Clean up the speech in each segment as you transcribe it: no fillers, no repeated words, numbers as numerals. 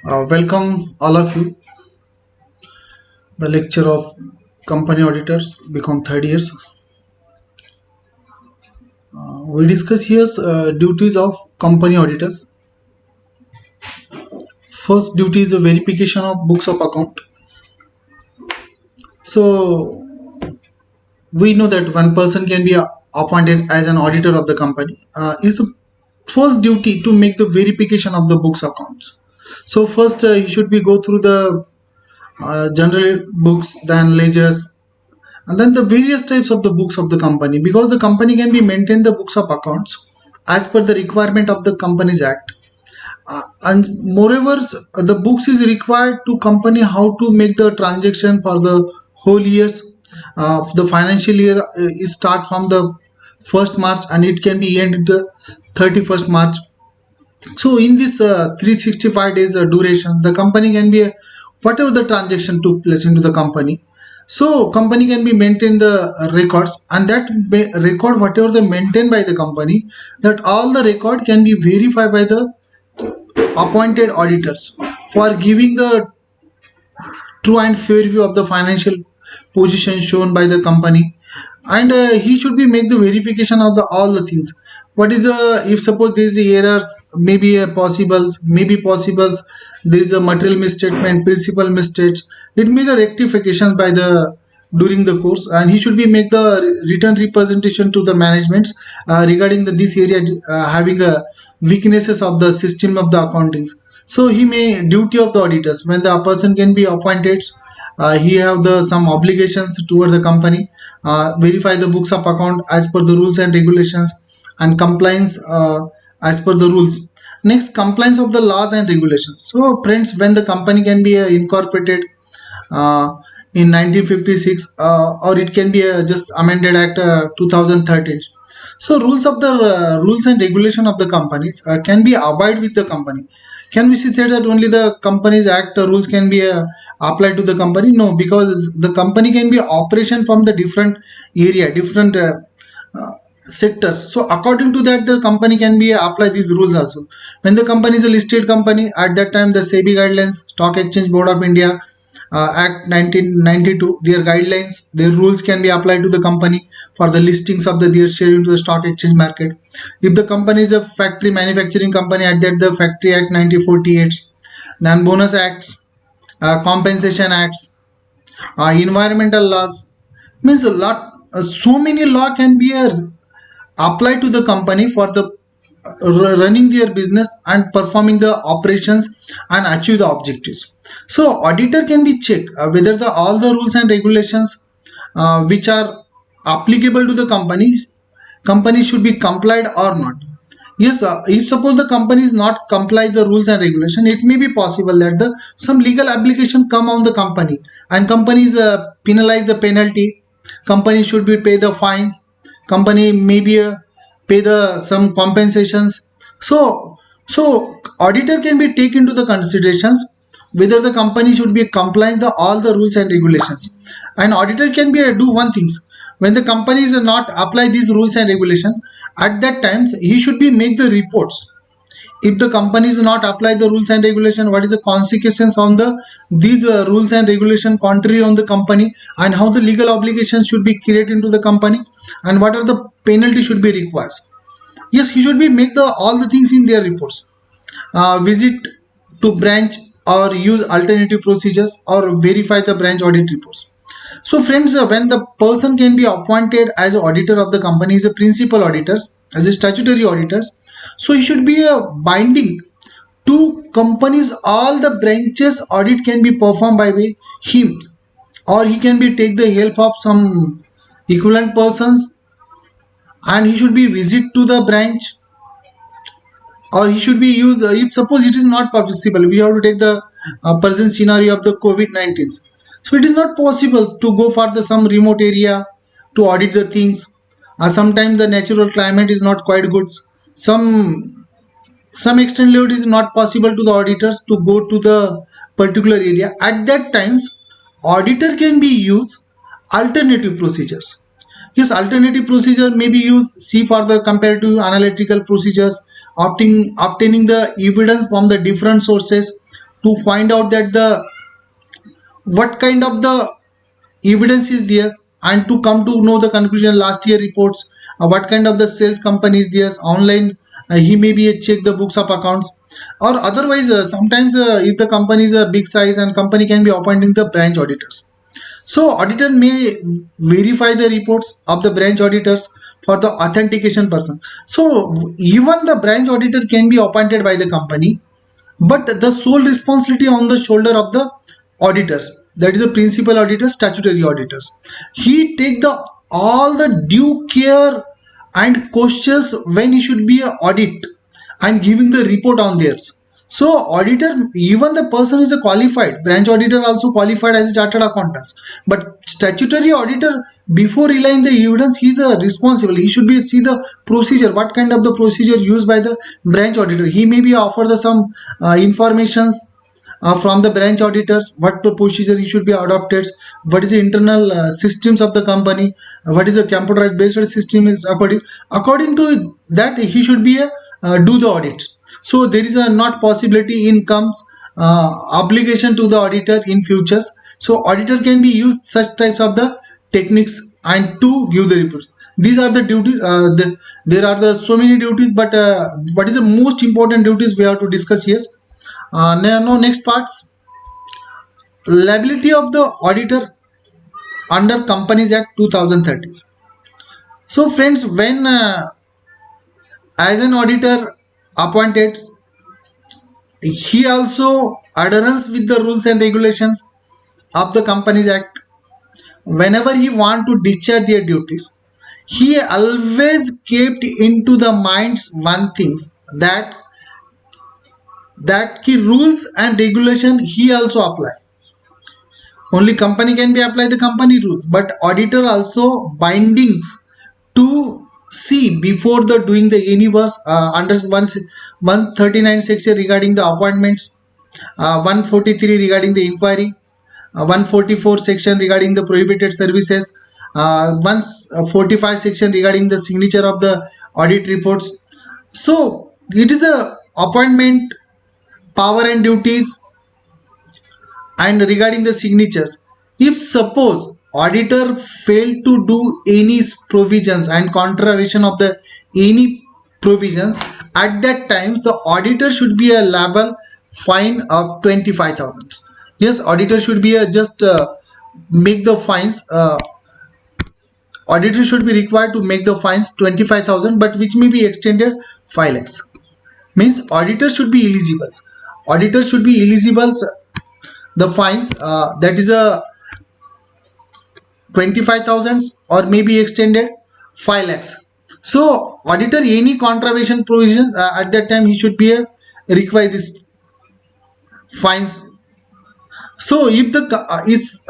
Welcome all of you. The lecture of company auditors become third years. We discuss here duties of company auditors. First duty is the verification of books of account. So we know that one person can be appointed as an auditor of the company. Is a first duty to make the verification of the books accounts. So first he should be go through the general books, then ledgers, and then the various types of the books of the company, because the company can be maintain the books of accounts as per the requirement of the companies act. And moreover, the books is required to company how to make the transaction for the whole years. The financial year is start from the 1st March and it can be end the 31st March. So in this 365 days duration, the company can be whatever the transaction took place into the company. So company can be maintain the records, and that record whatever they maintained by the company, that all the record can be verified by the appointed auditors for giving the true and fair view of the financial position shown by the company. And he should be make the verification of the all the things. What is the, if suppose there is errors, maybe possibles, there is a material misstatement, principal mistakes, it may the rectifications by the during the course, and he should be make the written representation to the management regarding the this area having a weaknesses of the system of the accountings. So he may duty of the auditors when the person can be appointed, he have the some obligations toward the company, verify the books of account as per the rules and regulations, and compliance as per the rules. Next, compliance of the laws and regulations. So friends, when the company can be incorporated uh, in 1956, or it can be just amended act 2013. So rules and regulation of the companies can be abide with the company. Can we say that only the companies act rules can be applied to the company? No, because the company can be operation from the different area, different uh, sectors. So according to that, the company can be apply these rules also. When the company is a listed company, at that time the SEBI guidelines, Stock Exchange Board of India Act 1992, their guidelines, their rules can be applied to the company for the listings of their share into the stock exchange market. If the company is a factory manufacturing company, at that the Factory Act 1948, then bonus acts, compensation acts, environmental laws, means a lot, so many law can be applied to the company for the running their business and performing the operations and achieve the objectives. So auditor can be check whether the all the rules and regulations which are applicable to the company should be complied or not. Yes, if suppose the company is not comply the rules and regulation, it may be possible that the some legal application come on the company, and companies penalize the penalty. Company should be pay the fines. Company maybe pay the some compensations. So auditor can be take into the considerations whether the company should be complying the all the rules and regulations. And auditor can be do one things when the companies are not apply these rules and regulation, at that times he should be make the reports. If the company is not apply the rules and regulation, what is the consequences on the these rules and regulation contrary on the company, and how the legal obligations should be created into the company, and what are the penalty should be required. Yes, he should be make the all the things in their reports. Visit to branch or use alternative procedures or verify the branch audit reports. So friends, when the person can be appointed as an auditor of the company, is a principal auditors, as a statutory auditors, so he should be a binding to companies. All the branches audit can be performed by him, or he can be take the help of some equivalent persons, and he should be visit to the branch, or he should be used if suppose it is not possible. We have to take the present scenario of the COVID-19. So it is not possible to go for the some remote area to audit the things. Sometimes the natural climate is not quite good. Some extent it is not possible to the auditors to go to the particular area. At that times, auditor can be used alternative procedures. Yes, alternative procedure may be used. See for the comparative analytical procedures, obtaining the evidence from the different sources to find out that the what kind of the evidence is there, and to come to know the conclusion last year reports, what kind of the sales company is there online. He may be check the books of accounts, or otherwise sometimes if the company is a big size and company can be appointing the branch auditors. So auditor may verify the reports of the branch auditors for the authentication person. So even the branch auditor can be appointed by the company, but the sole responsibility on the shoulder of the auditors, that is the principal auditor, statutory auditors. He take the all the due care and cautious when he should be a audit and giving the report on theirs. So auditor, even the person is a qualified branch auditor, also qualified as a chartered accountant, but statutory auditor, before relying the evidence, he is a responsible. He should be see the procedure, what kind of the procedure used by the branch auditor. He may be offer the some informations from the branch auditors, what the procedure he should be adopted, what is the internal systems of the company, what is the computerized based system is according to that he should be a do the audit. So there is a not possibility in comes obligation to the auditor in futures. So auditor can be used such types of the techniques and to give the reports. These are the duties. There are the so many duties, but what is the most important duties we have to discuss here. Now next parts, liability of the auditor under Companies Act 2013. So friends, when as an auditor appointed, he also adherence with the rules and regulations of the Companies Act. Whenever he want to discharge their duties, he always kept into the minds one things, that key rules and regulation he also apply. Only company can be apply the company rules, but auditor also bindings to see before the doing the any works under 139 section regarding the appointments, 143 regarding the inquiry, 144 section regarding the prohibited services, 145 section regarding the signature of the audit reports. So it is a appointment power and duties. And regarding the signatures, if suppose auditor failed to do any provisions and contravention of the any provisions, at that times the auditor should be a liable fine of 25,000. Yes, auditor should be a just make the fines. Auditor should be required to make the fines 25,000, but which may be extended 5 lakhs. Means auditor should be eligible. Auditor should be eligible. The fines that is a 25,000 or maybe extended 5 lakhs. So auditor any contravention provisions at that time he should be a require this fines. So if the is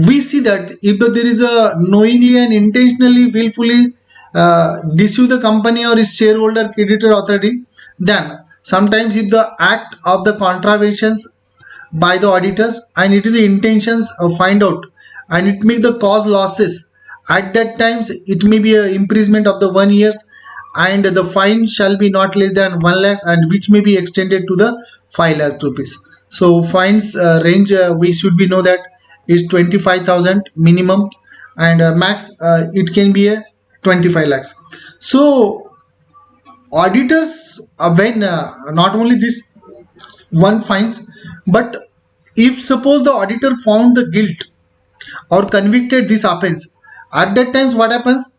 we see that if there is a knowingly and intentionally willfully deceive the company or its shareholder creditor authority, then sometimes if the act of the contraventions by the auditors and it is the intentions of find out and it may the cause losses, at that times it may be a imprisonment of the 1 years, and the fine shall be not less than 1 lakh and which may be extended to the 5 lakh rupees. So fines range we should be know that is 25,000 minimum, and max it can be a 25 lakhs. So auditors when not only this one fines, but if suppose the auditor found the guilt or convicted this offense, at that times what happens.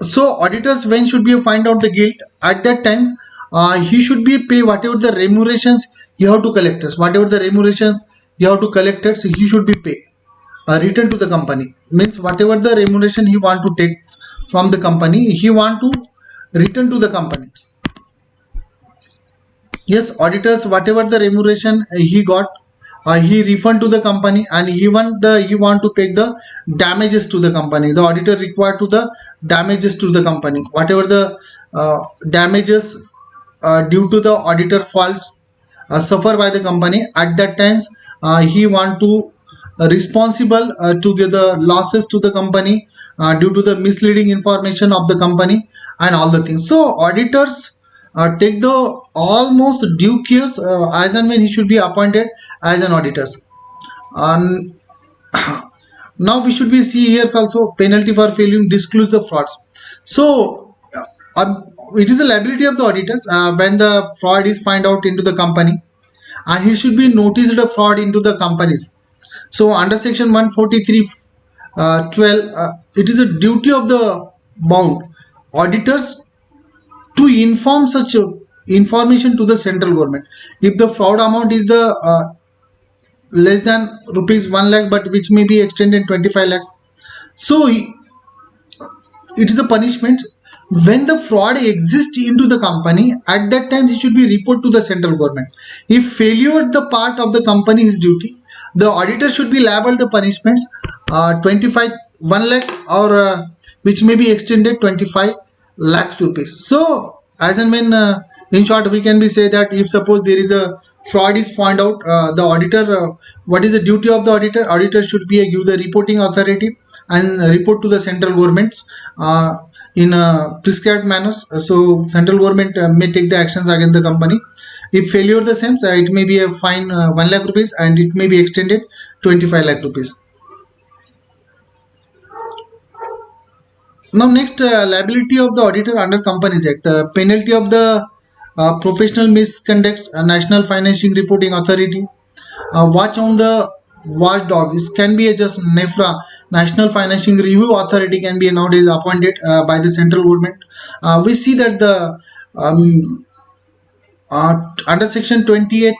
So auditors when should be find out the guilt, at that times he should be pay whatever the remunerations you have to collect us, whatever the remunerations you have to collect it, so he should be pay return to the company. Means whatever the remuneration he want to take from the company, he want to return to the company. Yes, auditors whatever the remuneration he got, he refund to the company, and he want to pay the damages to the company. The auditor required to the damages to the company, whatever the damages due to the auditor faults suffer by the company. At that times he want to responsible to give the losses to the company due to the misleading information of the company and all the things. So auditors take the almost due cares as and when he should be appointed as an auditors. And now we should be see here also penalty for failing to disclose the frauds. So it is a liability of the auditors when the fraud is find out into the company, and he should be noticed the fraud into the companies. So under section 143 12, it is a duty of the bound auditors to inform such information to the central government if the fraud amount is the less than rupees 1 lakh but which may be extended 25 lakhs. So it is a punishment when the fraud exists into the company. At that time he should be report to the central government. If failure the part of the company is duty, the auditor should be liable the punishments 25 1 lakh or which may be extended 25 lakhs rupees. So as and when in short we can be say that if suppose there is a fraud is found out, the auditor what is the duty of the auditor? Auditor should be give the reporting authority and report to the central governments in prescribed manners. So central government may take the actions against the company. If failure the same, it may be a fine 1 lakh rupees and it may be extended 25 lakh rupees. Now next, liability of the auditor under Companies Act. Penalty of the professional misconduct, National Financial Reporting Authority. Watch on the watchdog. This can be a just NEFRA, National Financial Review Authority, can be nowadays appointed by the central government. We see that the under section 28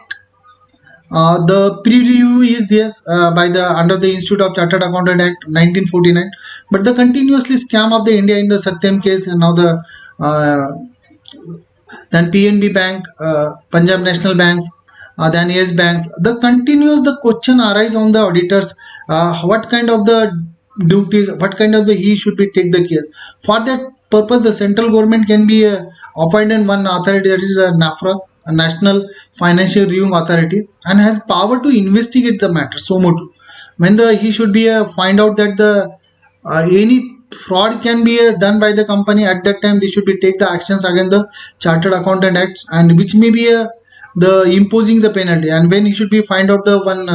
the pre-review is this by the under the Institute of Chartered Accountant Act 1949, but the continuously scam of the India in the Satyam case, and now the then PNB Bank, Punjab National Banks, then Yes Banks, the continuous the question arise on the auditors, what kind of the duties, what kind of the he should be take the case. For that purpose, the central government can be appointed one authority, that is NAFRA, a National Financial Reviewing Authority, and has power to investigate the matter. So much when the he should be find out that the any fraud can be done by the company, at that time they should be take the actions against the Chartered Accountant Acts, and which may be the imposing the penalty. And when he should be find out the one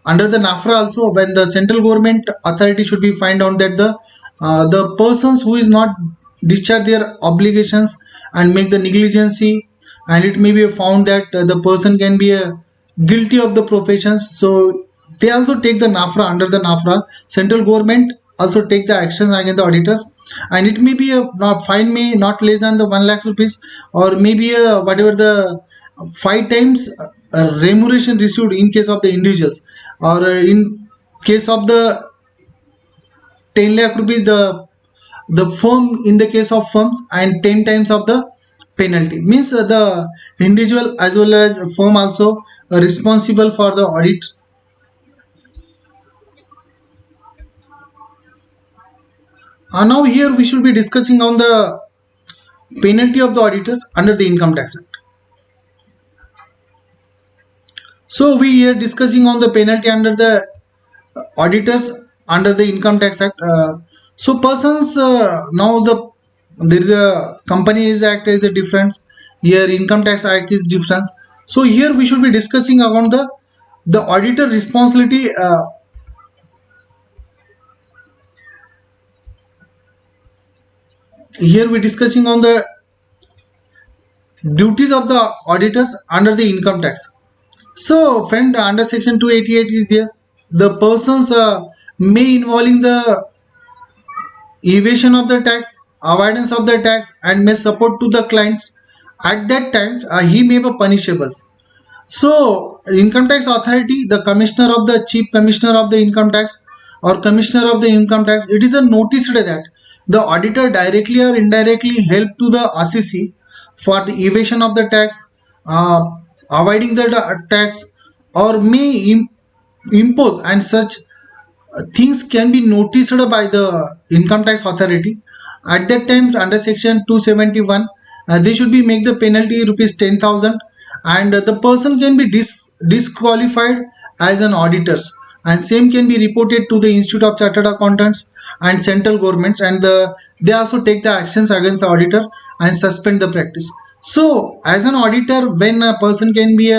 under the NAFRA also, when the central government authority should be find out that the persons who is not discharge their obligations and make the negligency, and it may be found that the person can be guilty of the professions, so they also take the NAFRA. Under the NAFRA, central government also take the actions against the auditors, and it may be a not fine may not less than the 1 lakh rupees, or maybe whatever the 5 times remuneration received in case of the individuals, or in case of the 10 lakh rupees the firm in the case of firms, and 10 times of the penalty. Means the individual as well as firm also responsible for the audit. Now here we should be discussing on the penalty of the auditors under the Income Tax Act. So we are discussing on the penalty under the auditors under the Income Tax Act. So persons now there is a Companies Act is the difference. Here Income Tax Act is difference. So here we should be discussing around the auditor responsibility. Here we discussing on the duties of the auditors under the income tax. So friend, under section 288 is this: the persons may involving the evasion of the tax, avoidance of the tax, and may support to the clients. At that time he may be punishable. So income tax authority, the commissioner of the chief commissioner of the income tax or commissioner of the income tax, it is a notice that the auditor directly or indirectly help to the assessee for the evasion of the tax, avoiding the tax, or may impose, and such things can be noticed by the income tax authority. At that time under section 271 they should be make the penalty rupees 10,000, and the person can be disqualified as an auditors, and same can be reported to the Institute of Chartered Accountants and central governments, and they also take the actions against the auditor and suspend the practice. So as an auditor, when a person can be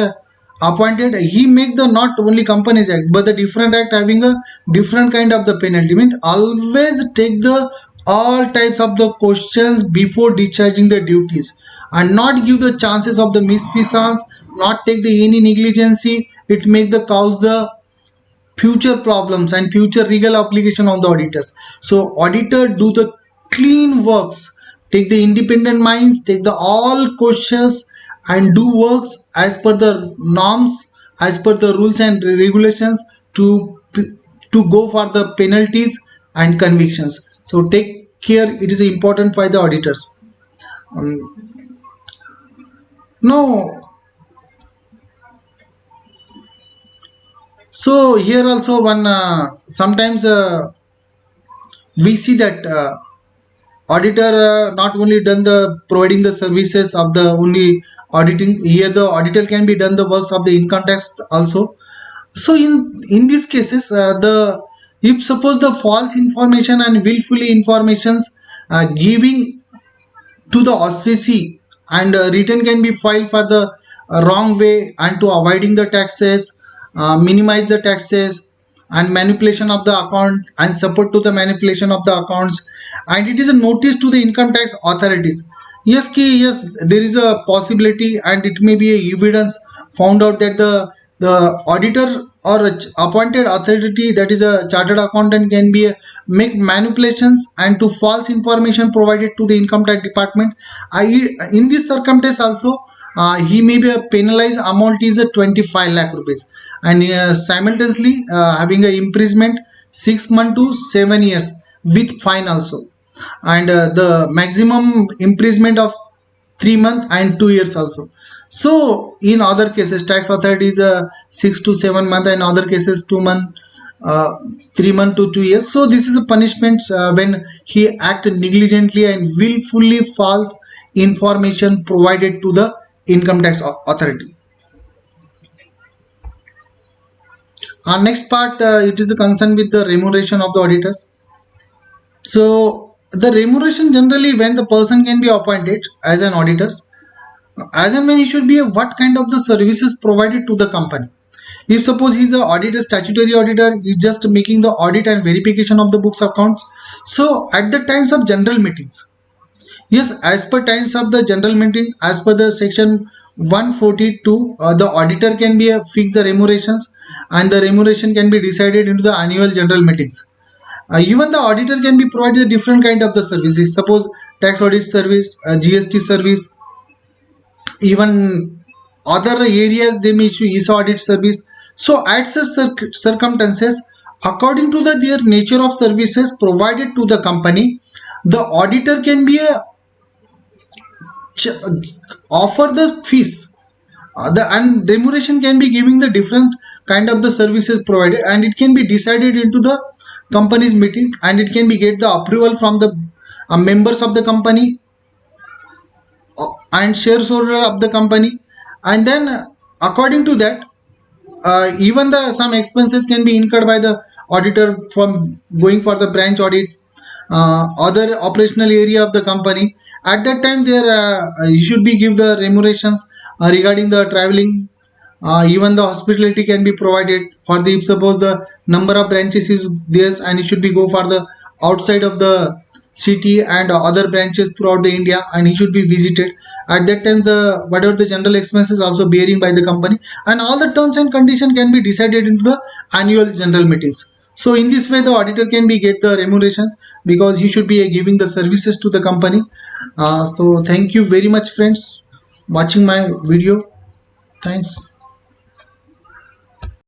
appointed, he make the not only companies act but the different act having a different kind of the penalty. Means always take the all types of the questions before discharging the duties, and not give the chances of the misfeasance, not take the any negligency. It make the cause the future problems and future legal obligation on the auditors. So auditor do the clean works, take the independent minds, take the all questions and do works as per the norms, as per the rules and regulations to go for the penalties and convictions. So take care, it is important for the auditors. No, so here also one sometimes we see that auditor not only done the providing the services of the only auditing. Here the auditor can be done the works of the income tax also. So in these cases, the if suppose the false information and willfully informations giving to the OCC, and return can be filed for the wrong way and to avoiding the taxes, minimize the taxes, and manipulation of the account and support to the manipulation of the accounts, and it is a notice to the income tax authorities. Yes, yes, there is a possibility and it may be a evidence found out that the auditor or a appointed authority, that is a chartered accountant, can be make manipulations and to false information provided to the income tax department. I in this circumstance also, he may be a penalized amount is a 25 lakh rupees, and simultaneously having a imprisonment 6 months to 7 years with fine also, and the maximum imprisonment of 3 months and 2 years also. So in other cases tax authorities 6 to 7 months, and other cases 2 months, 3 months to 2 years. So this is a punishment when he act negligently and willfully false information provided to the income tax authority. Next part, it is a concern with the remuneration of the auditors. So the remuneration generally when the person can be appointed as an auditor, as and when he should be what kind of the services provided to the company. If suppose he's a auditor, statutory auditor, he's just making the audit and verification of the books accounts. So at the times of general meetings, yes, as per times of the general meeting, as per the section 142, the auditor can be fix the remunerations, and the remuneration can be decided into the annual general meetings. Even the auditor can be provided a different kind of the services. Suppose tax audit service, GST service, even other areas they may issue ISO audit service. So at such circumstances, according to their nature of services provided to the company, the auditor can be offer the fees. The and remuneration can be giving the different kind of the services provided, and it can be decided into the company's meeting, and it can be get the approval from the members of the company and shareholder of the company, and then according to that, even the some expenses can be incurred by the auditor from going for the branch audit, other operational area of the company. At that time there you should be give the remunerations regarding the traveling, even the hospitality can be provided for the, if suppose the number of branches is there, and it should be go for the outside of the city and other branches throughout the India, and he should be visited. At that time the whatever the general expenses also bearing by the company, and all the terms and condition can be decided into the annual general meetings. So in this way the auditor can be get the remunerations because he should be giving the services to the company. So thank you very much friends watching my video. Thanks.